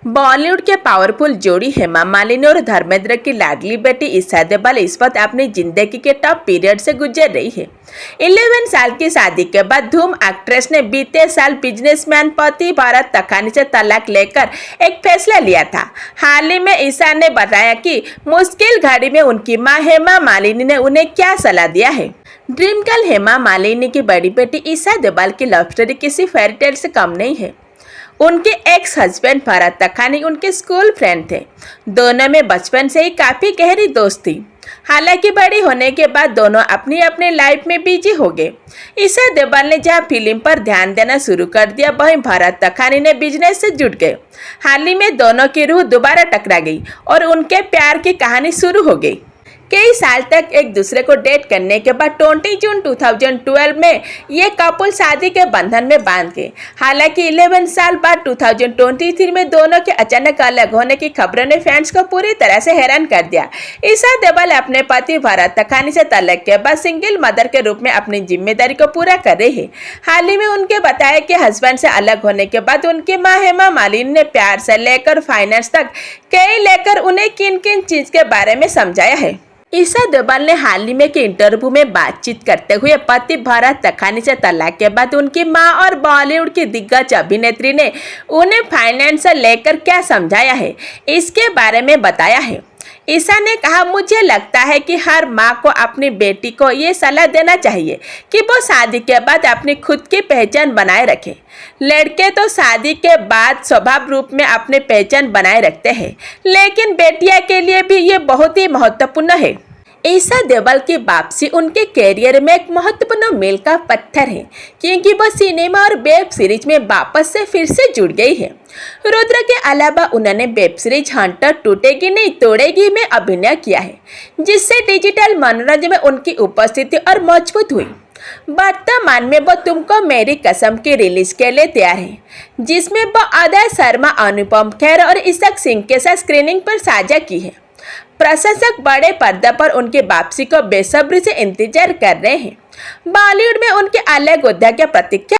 बॉलीवुड के पावरफुल जोड़ी हेमा मालिनी और धर्मेंद्र की लाडली बेटी ईशा देओल इस वक्त अपनी जिंदगी के टॉप पीरियड से गुजर रही है। 11 साल की शादी के बाद धूम एक्ट्रेस ने बीते साल बिजनेसमैन पति भरत तखानी से तलाक लेकर एक फैसला लिया था। हाल ही में ईशा ने बताया कि मुश्किल घड़ी में उनकी मां हेमा मालिनी ने उन्हें क्या सलाह दिया है। ड्रीम गर्ल हेमा मालिनी की बड़ी बेटी ईशा देओल की लव स्टोरी किसी फेयरी टेल से कम नहीं है। उनके एक्स हस्बैंड भरत तखानी उनके स्कूल फ्रेंड थे। दोनों में बचपन से ही काफ़ी गहरी दोस्ती थी। हालांकि बड़ी होने के बाद दोनों अपनी अपनी लाइफ में बिजी हो गए। ईशा देओल ने जहां फिल्म पर ध्यान देना शुरू कर दिया, वहीं भरत तखानी ने बिजनेस से जुट गए। हाल ही में दोनों की रूह दोबारा टकरा गई और उनके प्यार की कहानी शुरू हो गई। कई साल तक एक दूसरे को डेट करने के बाद 20 जून 2012 में ये कपल शादी के बंधन में बांध गए। हालांकि 11 साल बाद 2023 में दोनों के अचानक अलग होने की खबरों ने फैंस को पूरी तरह से हैरान कर दिया। ईशा देओल अपने पति भरत तखानी से तलाक के बाद सिंगल मदर के रूप में अपनी जिम्मेदारी को पूरा कर रही है। हाल ही में उनके बताया कि हस्बैंड से अलग होने के बाद उनकी मां हेमा मालिनी ने प्यार से लेकर फाइनेंस तक कई लेकर उन्हें किन किन चीज के बारे में समझाया है। ईशा देओल ने हाल ही में के इंटरव्यू में बातचीत करते हुए पति भरत तखानी से तलाक के बाद उनकी मां और बॉलीवुड की दिग्गज अभिनेत्री ने उन्हें फाइनेंस से लेकर क्या समझाया है, इसके बारे में बताया है। ईशा ने कहा, मुझे लगता है कि हर माँ को अपनी बेटी को ये सलाह देना चाहिए कि वो शादी के बाद अपनी खुद की पहचान बनाए रखे। लड़के तो शादी के बाद स्वभाव रूप में अपनी पहचान बनाए रखते हैं, लेकिन बेटियां के लिए भी ये बहुत ही महत्वपूर्ण है। ईशा देओल की वापसी उनके कैरियर में एक महत्वपूर्ण मील का पत्थर है, क्योंकि वो सिनेमा और वेब सीरीज में वापस से फिर से जुड़ गई है। रुद्र के अलावा उन्होंने वेब सीरीज हंटर टूटेगी नहीं तोड़ेगी में अभिनय किया है, जिससे डिजिटल मनोरंजन में उनकी उपस्थिति और मजबूत हुई। वर्तमान में वो तुमको मेरी कसम की रिलीज के लिए तैयार है, जिसमें वो अदय शर्मा, अनुपम खेर और ईशक सिंह के साथ स्क्रीनिंग पर साझा की है। प्रशंसक बड़े पर्दे पर उनकी वापसी को बेसब्री से इंतजार कर रहे हैं। बॉलीवुड में उनके अलग होने की प्रतीक्षा